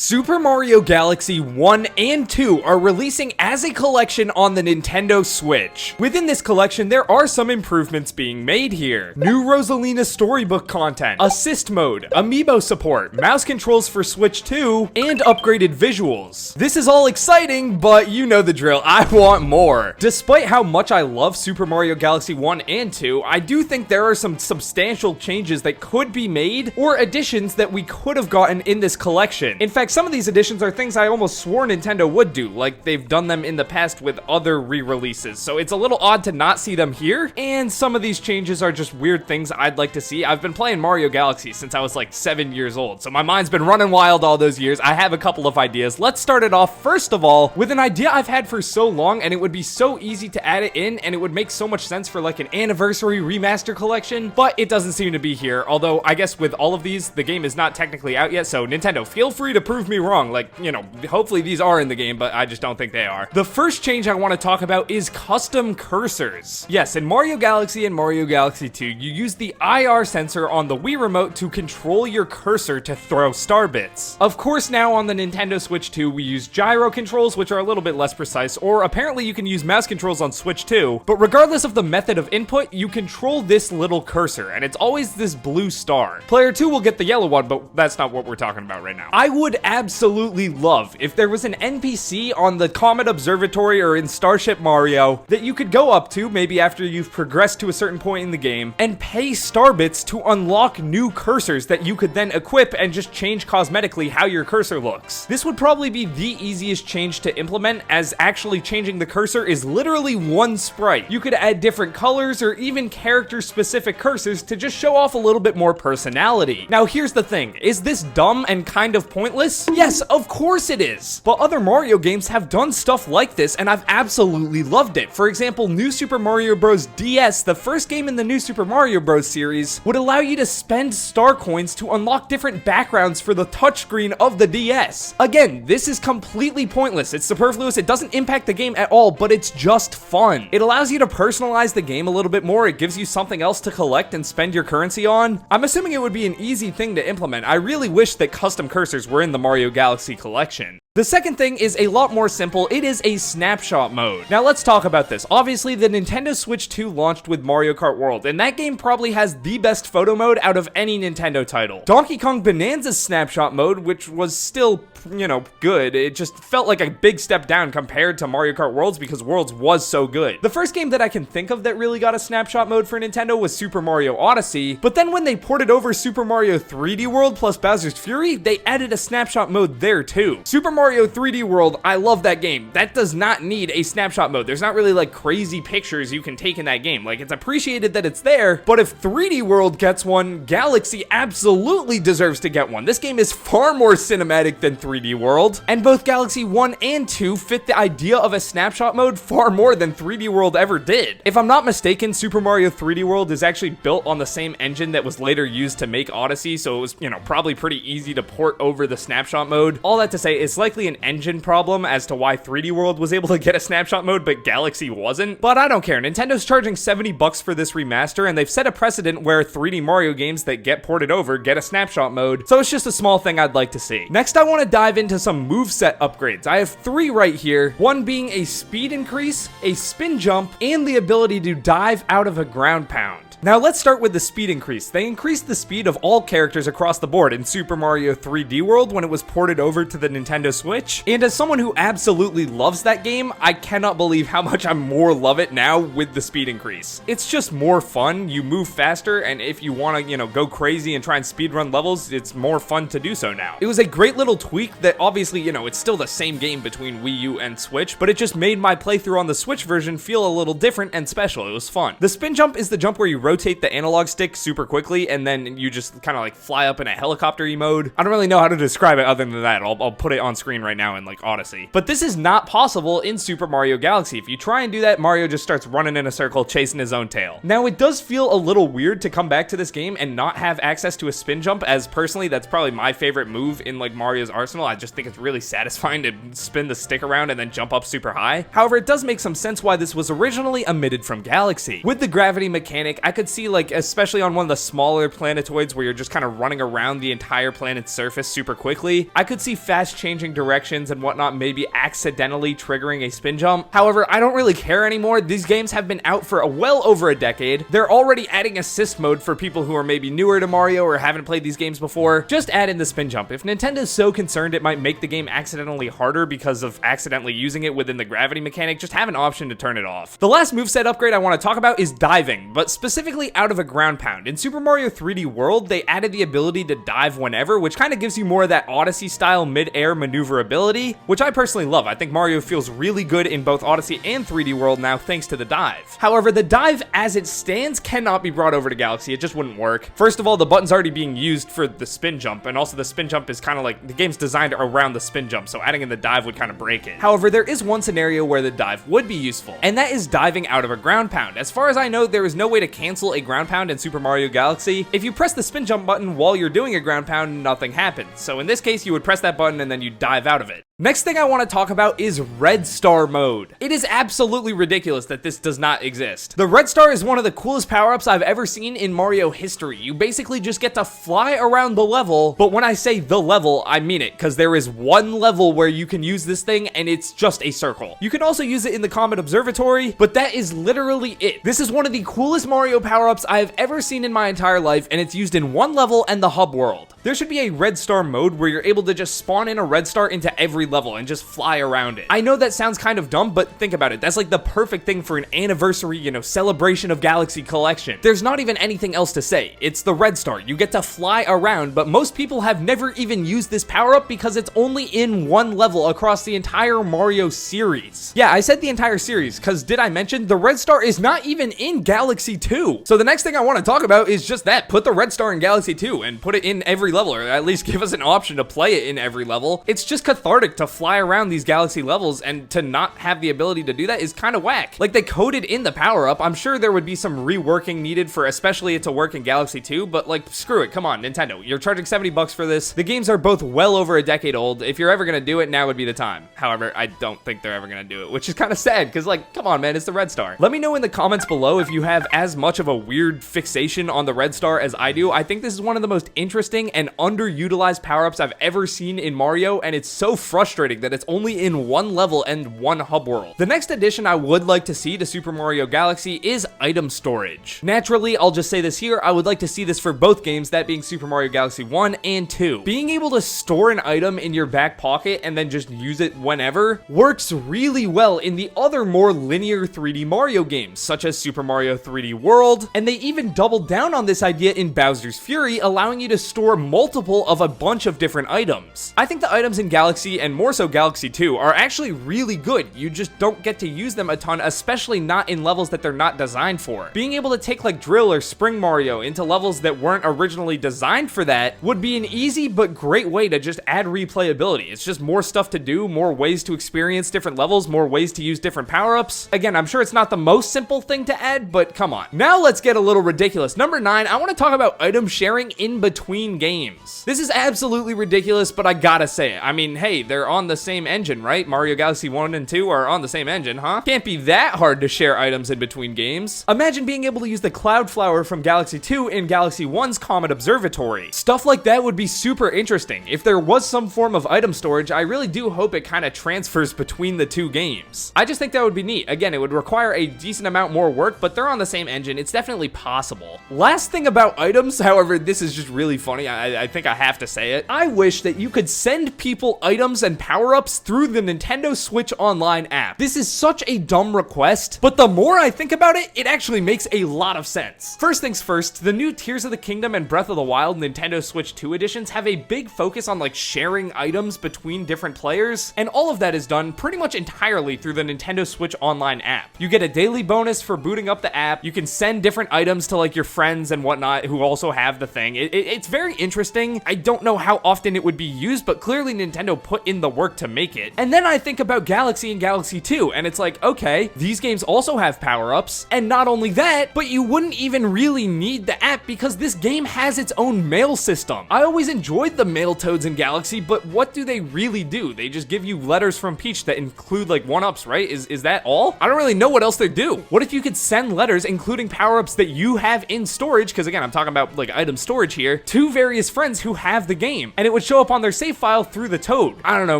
Super Mario Galaxy 1 and 2 are releasing as a collection on the Nintendo Switch. Within this collection, there are some improvements being made here. New Rosalina storybook content, assist mode, amiibo support, mouse controls for Switch 2, and upgraded visuals. This is all exciting, but you know the drill, I want more. Despite how much I love Super Mario Galaxy 1 and 2, I do think there are some substantial changes that could be made, or additions that we could have gotten in this collection. In fact, some of these additions are things I almost swore Nintendo would do, like they've done them in the past with other re-releases, so it's a little odd to not see them here, and some of these changes are just weird things I'd like to see. I've been playing Mario Galaxy since I was like 7 years old, so my mind's been running wild all those years. I have a couple of ideas. Let's start it off, first of all, with an idea I've had for so long, and it would be so easy to add it in, and it would make so much sense for like an anniversary remaster collection, but it doesn't seem to be here, although I guess with all of these, the game is not technically out yet, so Nintendo, feel free to prove me wrong. Like, you know, hopefully these are in the game, but I just don't think they are. The first change I want to talk about is custom cursors. Yes, in Mario Galaxy and Mario Galaxy 2, you use the IR sensor on the Wii Remote to control your cursor to throw star bits. Of course, now on the Nintendo Switch 2, we use gyro controls, which are a little bit less precise, or apparently you can use mouse controls on Switch 2, but regardless of the method of input, you control this little cursor, and it's always this blue star. Player 2 will get the yellow one, but that's not what we're talking about right now. I would absolutely love if there was an NPC on the Comet Observatory or in Starship Mario that you could go up to, maybe after you've progressed to a certain point in the game, and pay star bits to unlock new cursors that you could then equip and just change cosmetically how your cursor looks. This would probably be the easiest change to implement, as actually changing the cursor is literally one sprite. You could add different colors or even character-specific cursors to just show off a little bit more personality. Now here's the thing, is this dumb and kind of pointless? Yes, of course it is. But other Mario games have done stuff like this, and I've absolutely loved it. For example, New Super Mario Bros. DS, the first game in the New Super Mario Bros. Series, would allow you to spend star coins to unlock different backgrounds for the touchscreen of the DS. Again, this is completely pointless. It's superfluous. It doesn't impact the game at all, but it's just fun. It allows you to personalize the game a little bit more. It gives you something else to collect and spend your currency on. I'm assuming it would be an easy thing to implement. I really wish that custom cursors were in the Mario Galaxy collection. The second thing is a lot more simple. It is a snapshot mode. Now let's talk about this. Obviously, the Nintendo Switch 2 launched with Mario Kart World, and that game probably has the best photo mode out of any Nintendo title. Donkey Kong Bonanza's snapshot mode, which was still, you know, good, it just felt like a big step down compared to Mario Kart Worlds because Worlds was so good. The first game that I can think of that really got a snapshot mode for Nintendo was Super Mario Odyssey, but then when they ported over Super Mario 3D World plus Bowser's Fury, they added a snapshot mode there too. Super Mario 3D World, I love that game. That does not need a snapshot mode. There's not really like crazy pictures you can take in that game. Like, it's appreciated that it's there, but if 3D World gets one, Galaxy absolutely deserves to get one. This game is far more cinematic than 3D World, and both Galaxy 1 and 2 fit the idea of a snapshot mode far more than 3D World ever did. If I'm not mistaken, Super Mario 3D World is actually built on the same engine that was later used to make Odyssey, so it was, you know, probably pretty easy to port over the snapshot mode. All that to say, it's likely an engine problem as to why 3D World was able to get a snapshot mode, but Galaxy wasn't. But I don't care. Nintendo's charging $70 for this remaster, and they've set a precedent where 3D Mario games that get ported over get a snapshot mode, so it's just a small thing I'd like to see. Next, I want to dive into some moveset upgrades. I have 3 right here, one being a speed increase, a spin jump, and the ability to dive out of a ground pound. Now let's start with the speed increase. They increased the speed of all characters across the board in Super Mario 3D World when it was ported over to the Nintendo Switch, and as someone who absolutely loves that game, I cannot believe how much I more love it now with the speed increase. It's just more fun, you move faster, and if you want to, you know, go crazy and try and speedrun levels, it's more fun to do so now. It was a great little tweak that obviously, you know, it's still the same game between Wii U and Switch, but it just made my playthrough on the Switch version feel a little different and special. It was fun. The spin jump is the jump where you rotate the analog stick super quickly and then you just kind of like fly up in a helicopter-y mode. I don't really know how to describe it other than that. I'll put it on screen right now in like Odyssey. But this is not possible in Super Mario Galaxy. If you try and do that, Mario just starts running in a circle chasing his own tail. Now it does feel a little weird to come back to this game and not have access to a spin jump, as personally that's probably my favorite move in like Mario's arsenal. I just think it's really satisfying to spin the stick around and then jump up super high. However, it does make some sense why this was originally omitted from Galaxy. With the gravity mechanic, I could see, like, especially on one of the smaller planetoids where you're just kind of running around the entire planet's surface super quickly, I could see fast changing directions and whatnot maybe accidentally triggering a spin jump. However, I don't really care anymore. These games have been out for well over a decade. They're already adding assist mode for people who are maybe newer to Mario or haven't played these games before. Just add in the spin jump. If Nintendo's so concerned it might make the game accidentally harder because of accidentally using it within the gravity mechanic, just have an option to turn it off. The last moveset upgrade I want to talk about is diving, but specifically out of a ground pound. In Super Mario 3D World, they added the ability to dive whenever, which kind of gives you more of that Odyssey style mid-air maneuverability, which I personally love. I think Mario feels really good in both Odyssey and 3D World now thanks to the dive. However, the dive as it stands cannot be brought over to Galaxy. It just wouldn't work. First of all, the button's already being used for the spin jump, and also the spin jump is kind of like, the game's designed around the spin jump, so adding in the dive would kind of break it. However, there is one scenario where the dive would be useful, and that is diving out of a ground pound. As far as I know, there is no way to cancel a ground pound in Super Mario Galaxy. If you press the spin jump button while you're doing a ground pound, nothing happens. So in this case, you would press that button and then you dive out of it. Next thing I want to talk about is Red Star mode. It is absolutely ridiculous that this does not exist. The Red Star is one of the coolest power-ups I've ever seen in Mario history. You basically just get to fly around the level, but when I say the level, I mean it, because there is one level where you can use this thing and it's just a circle. You can also use it in the Comet Observatory, but that is literally it. This is one of the coolest Mario power-ups I have ever seen in my entire life, and it's used in one level and the hub world. There should be a Red Star mode where you're able to just spawn in a Red Star into every level and just fly around it. I know that sounds kind of dumb, but think about it. That's like the perfect thing for an anniversary, celebration of Galaxy collection. There's not even anything else to say. It's the Red Star. You get to fly around, but most people have never even used this power-up because it's only in one level across the entire Mario series. Yeah, I said the entire series, because did I mention the Red Star is not even in Galaxy 2? So the next thing I want to talk about is just that. Put the Red Star in Galaxy 2 and put it in every level, or at least give us an option to play it in every level. It's just cathartic to fly around these Galaxy levels, and to not have the ability to do that is kind of whack. Like, they coded in the power-up. I'm sure there would be some reworking needed for especially it to work in Galaxy 2, but like, screw it. Come on, Nintendo. You're charging $70 for this. The games are both well over a decade old. If you're ever gonna do it, now would be the time. However, I don't think they're ever gonna do it, which is kind of sad, because like, come on, man, it's the Red Star. Let me know in the comments below if you have as much of a weird fixation on the Red Star as I do. I think this is one of the most interesting and underutilized power-ups I've ever seen in Mario, and it's so frustrating that it's only in one level and one hub world. The next addition I would like to see to Super Mario Galaxy is item storage. Naturally, I'll just say this here, I would like to see this for both games, that being Super Mario Galaxy 1 and 2. Being able to store an item in your back pocket and then just use it whenever works really well in the other more linear 3D Mario games, such as Super Mario 3D World, and they even doubled down on this idea in Bowser's Fury, allowing you to store multiple of a bunch of different items. I think the items in Galaxy, and more so Galaxy 2, are actually really good. You just don't get to use them a ton, especially not in levels that they're not designed for. Being able to take like Drill or Spring Mario into levels that weren't originally designed for that would be an easy but great way to just add replayability. It's just more stuff to do, more ways to experience different levels, more ways to use different power-ups. Again, I'm sure it's not the most simple thing to add, but come on. Now let's get a little ridiculous. Number 9, I want to talk about item sharing in between games. This is absolutely ridiculous, but I gotta say it. I mean, hey, they're on the same engine, right? Mario Galaxy 1 and 2 are on the same engine, huh? Can't be that hard to share items in between games. Imagine being able to use the Cloud Flower from Galaxy 2 in Galaxy 1's Comet Observatory. Stuff like that would be super interesting. If there was some form of item storage, I really do hope it kind of transfers between the two games. I just think that would be neat. Again, it would require a decent amount more work, but they're on the same engine. It's definitely possible. Last thing about items, however, this is just really funny. I think I have to say it. I wish that you could send people items and power-ups through the Nintendo Switch Online app. This is such a dumb request, but the more I think about it, it actually makes a lot of sense. First things first, the new Tears of the Kingdom and Breath of the Wild Nintendo Switch 2 editions have a big focus on like sharing items between different players, and all of that is done pretty much entirely through the Nintendo Switch Online app. You get a daily bonus for booting up the app. You can send different items to like your friends and whatnot who also have the thing. It's very interesting. I don't know how often it would be used, but clearly Nintendo put in in the work to make it. And then I think about Galaxy and Galaxy 2, and it's like, okay, these games also have power-ups, and not only that, but you wouldn't even really need the app because this game has its own mail system. I always enjoyed the mail toads in Galaxy, but what do they really do? They just give you letters from Peach that include like one-ups, right? Is that all? I don't really know what else they do. What if you could send letters including power-ups that you have in storage, because again, I'm talking about like item storage here, to various friends who have the game, and it would show up on their save file through the toad. I don't know,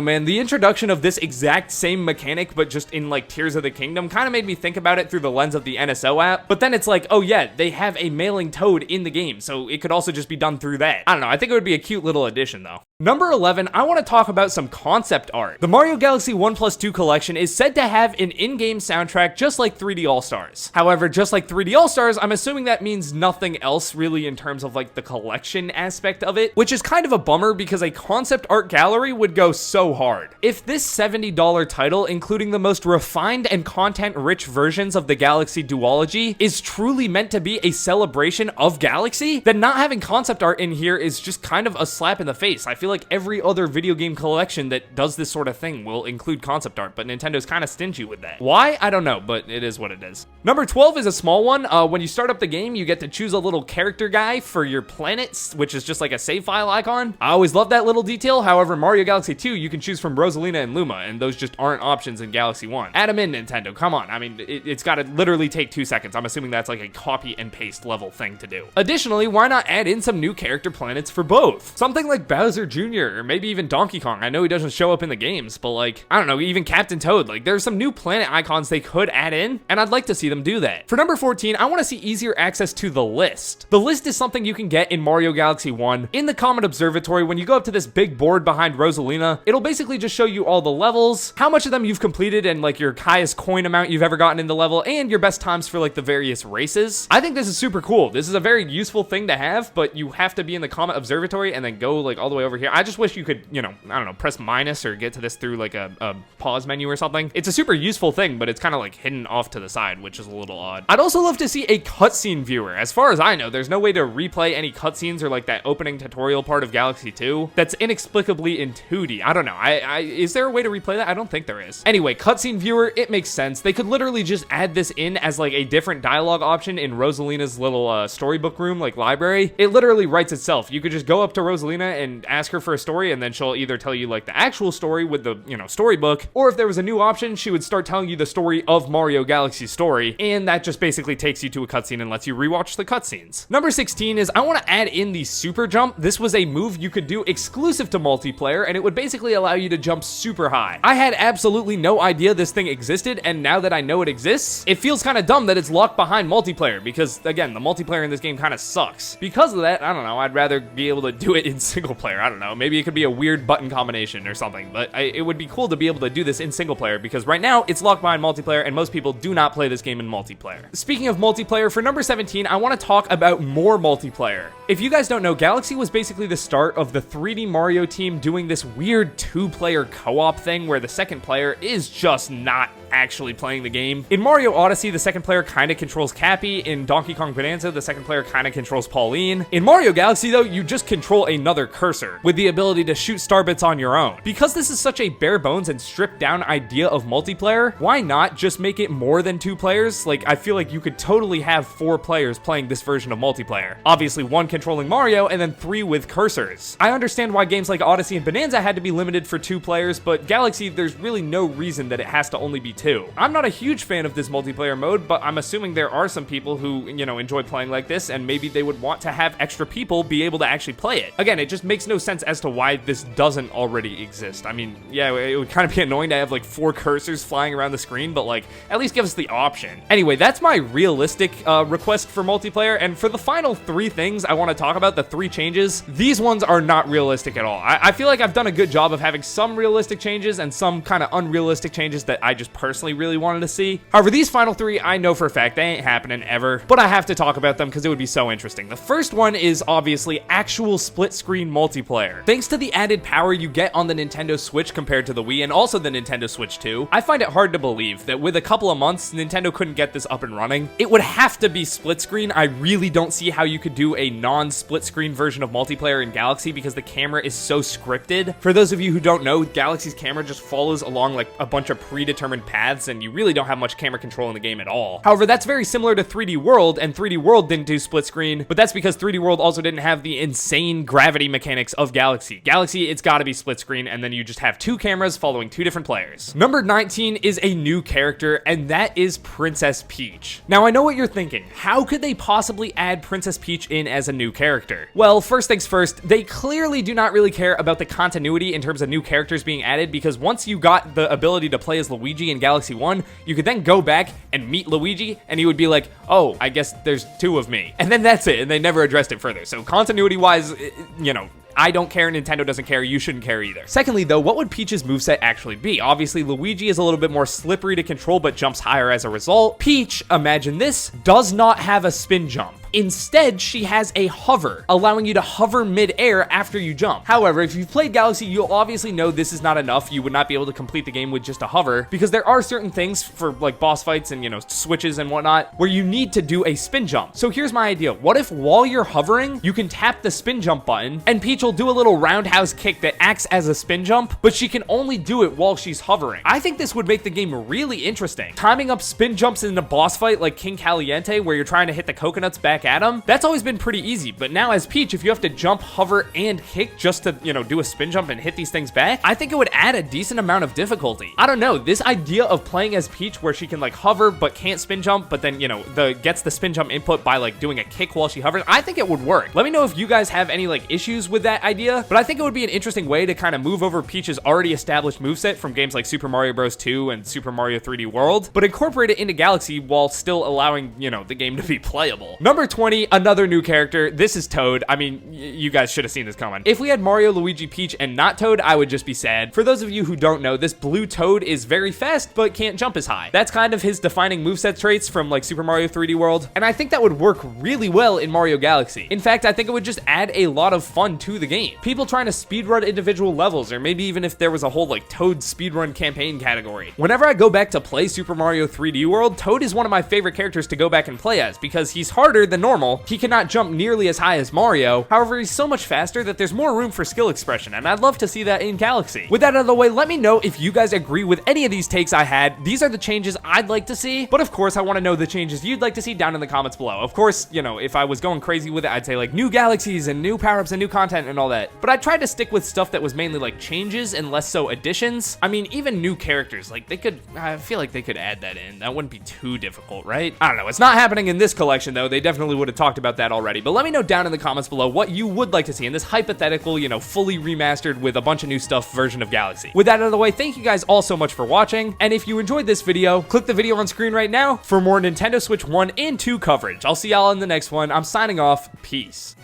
man. The introduction of this exact same mechanic, but just in like Tears of the Kingdom, kind of made me think about it through the lens of the NSO app, but then it's like, oh yeah, they have a mailing toad in the game, so it could also just be done through that. I don't know, I think it would be a cute little addition though. Number 11, I want to talk about some concept art. The Mario Galaxy 1+2 collection is said to have an in-game soundtrack just like 3D All-Stars. However, just like 3D All-Stars, I'm assuming that means nothing else really in terms of like the collection aspect of it, which is kind of a bummer because a concept art gallery would go so hard. If this $70 title, including the most refined and content-rich versions of the Galaxy duology, is truly meant to be a celebration of Galaxy, then not having concept art in here is just kind of a slap in the face. I feel like every other video game collection that does this sort of thing will include concept art, but Nintendo's kind of stingy with that. Why? I don't know, but it is what it is. Number 12 is a small one. When you start up the game, you get to choose a little character guy for your planets, which is just like a save file icon. I always love that little detail. However, Mario Galaxy 2, you can choose from Rosalina and Luma, and those just aren't options in Galaxy 1. Add them in, Nintendo. Come on. I mean, it's got to literally take 2 seconds. I'm assuming that's like a copy and paste level thing to do. Additionally, why not add in some new character planets for both? Something like Bowser Jr., or maybe even Donkey Kong. I know he doesn't show up in the games, but like, I don't know, even Captain Toad. Like, there's some new planet icons they could add in, and I'd like to see them do that. For number 14, I want to see easier access to the list. The list is something you can get in Mario Galaxy 1. In the Comet Observatory, when you go up to this big board behind Rosalina, it'll basically just show you all the levels, how much of them you've completed, and like your highest coin amount you've ever gotten in the level, and your best times for like the various races. I think this is super cool. This is a very useful thing to have, but you have to be in the Comet Observatory and then go like all the way over here. I just wish you could, you know, I don't know, press minus or get to this through like a pause menu or something. It's a super useful thing, but it's kind of like hidden off to the side, which is a little odd. I'd also love to see a cutscene viewer. As far as I know, there's no way to replay any cutscenes or like that opening tutorial part of Galaxy 2 that's inexplicably in 2D. I don't know. Is there a way to replay that? I don't think there is. Anyway, cutscene viewer, it makes sense. They could literally just add this in as like a different dialogue option in Rosalina's little storybook room, like library. It literally writes itself. You could just go up to Rosalina and ask her for a story, and then she'll either tell you like the actual story with the, you know, storybook, or if there was a new option, she would start telling you the story of Mario Galaxy's story, and that just basically takes you to a cutscene and lets you rewatch the cutscenes. Number 16 is I want to add in the super jump. This was a move you could do exclusive to multiplayer, and it would basically allow you to jump super high. I had absolutely no idea this thing existed, and now that I know it exists, it feels kind of dumb that it's locked behind multiplayer, because again, the multiplayer in this game kind of sucks. Because of that, I don't know, I'd rather be able to do it in single player. I don't know, maybe it could be a weird button combination or something, but it would be cool to be able to do this in single player, because right now it's locked behind multiplayer and most people do not play this game in multiplayer. Speaking of multiplayer, for number 17, I want to talk about more multiplayer. If you guys don't know, Galaxy was basically the start of the 3D Mario team doing this weird 2-player co-op thing where the second player is just not actually playing the game. In Mario Odyssey, the second player kind of controls Cappy. In Donkey Kong Bonanza, the second player kind of controls Pauline. In Mario Galaxy, though, you just control another cursor with the ability to shoot starbits on your own. Because this is such a bare bones and stripped down idea of multiplayer, why not just make it more than 2 players? Like, I feel like you could totally have 4 players playing this version of multiplayer. Obviously, 1 controlling Mario and then 3 with cursors. I understand why games like Odyssey and Bonanza had to be limited for 2 players, but Galaxy, there's really no reason that it has to only be 2. I'm not a huge fan of this multiplayer mode, but I'm assuming there are some people who, you know, enjoy playing like this, and maybe they would want to have extra people be able to actually play it. Again, it just makes no sense as to why this doesn't already exist. I mean, yeah, it would kind of be annoying to have like 4 cursors flying around the screen, but like, at least give us the option. Anyway, that's my realistic request for multiplayer, and for the final 3 things I want to talk about, the 3 changes, these ones are not realistic at all. I feel like I've done a good job of having some realistic changes and some kind of unrealistic changes that I just personally really wanted to see. However, these final 3, I know for a fact they ain't happening ever, but I have to talk about them because it would be so interesting. The first one is obviously actual split screen multiplayer. multiplayer. Thanks to the added power you get on the Nintendo Switch compared to the Wii and also the Nintendo Switch 2, I find it hard to believe that with a couple of months, Nintendo couldn't get this up and running. It would have to be split screen. I really don't see how you could do a non-split screen version of multiplayer in Galaxy because the camera is so scripted. For those of you who don't know, Galaxy's camera just follows along like a bunch of predetermined paths and you really don't have much camera control in the game at all. However, that's very similar to 3D World, and 3D World didn't do split screen, but that's because 3D World also didn't have the insane gravity mechanics of Galaxy. Galaxy, it's gotta be split screen, and then you just have two cameras following two different players. Number 19 is a new character, and that is Princess Peach. Now, I know what you're thinking. How could they possibly add Princess Peach in as a new character? Well, first things first, they clearly do not really care about the continuity in terms of new characters being added, because once you got the ability to play as Luigi in Galaxy 1, you could then go back and meet Luigi, and he would be like, oh, I guess there's two of me. And then that's it, and they never addressed it further. So continuity-wise, you know, I don't care, Nintendo doesn't care, you shouldn't care either. Secondly though, what would Peach's moveset actually be? Obviously, Luigi is a little bit more slippery to control but jumps higher as a result. Peach, imagine this, does not have a spin jump. Instead, she has a hover, allowing you to hover mid-air after you jump. However, if you've played Galaxy, you'll obviously know this is not enough. You would not be able to complete the game with just a hover, because there are certain things for like boss fights and, you know, switches and whatnot, where you need to do a spin jump. So here's my idea. What if while you're hovering, you can tap the spin jump button, and Peach will do a little roundhouse kick that acts as a spin jump, but she can only do it while she's hovering. I think this would make the game really interesting. Timing up spin jumps in a boss fight like King Caliente, where you're trying to hit the coconuts back at him, that's always been pretty easy. But now as Peach, if you have to jump, hover, and kick just to, you know, do a spin jump and hit these things back, I think it would add a decent amount of difficulty. I don't know, this idea of playing as Peach where she can like hover but can't spin jump, but then, you know, gets the spin jump input by like doing a kick while she hovers, I think it would work. Let me know if you guys have any like issues with that idea, but I think it would be an interesting way to kind of move over Peach's already established moveset from games like Super Mario Bros. 2 and Super Mario 3D World, but incorporate it into Galaxy while still allowing, you know, the game to be playable. Number 20, another new character. This is Toad. I mean, you guys should have seen this coming. If we had Mario, Luigi, Peach, and not Toad, I would just be sad. For those of you who don't know, this blue Toad is very fast, but can't jump as high. That's kind of his defining moveset traits from like Super Mario 3D World, and I think that would work really well in Mario Galaxy. In fact, I think it would just add a lot of fun to the game. People trying to speedrun individual levels, or maybe even if there was a whole like Toad speedrun campaign category. Whenever I go back to play Super Mario 3D World, Toad is one of my favorite characters to go back and play as, because he's harder than normal, he cannot jump nearly as high as Mario, however he's so much faster that there's more room for skill expression, and I'd love to see that in Galaxy. With that out of the way, let me know if you guys agree with any of these takes I had. These are the changes I'd like to see, but of course I want to know the changes you'd like to see down in the comments below. Of course, you know, if I was going crazy with it, I'd say like new galaxies and new power-ups and new content and all that, but I tried to stick with stuff that was mainly like changes and less so additions. I mean, even new characters, like I feel like they could add that in. That wouldn't be too difficult, right? I don't know, it's not happening in this collection though. They definitely would have talked about that already, but let me know down in the comments below what you would like to see in this hypothetical, you know, fully remastered with a bunch of new stuff version of Galaxy. With that out of the way, thank you guys all so much for watching, and if you enjoyed this video, click the video on screen right now for more Nintendo Switch 1 and 2 coverage. I'll see y'all in the next one. I'm signing off. Peace.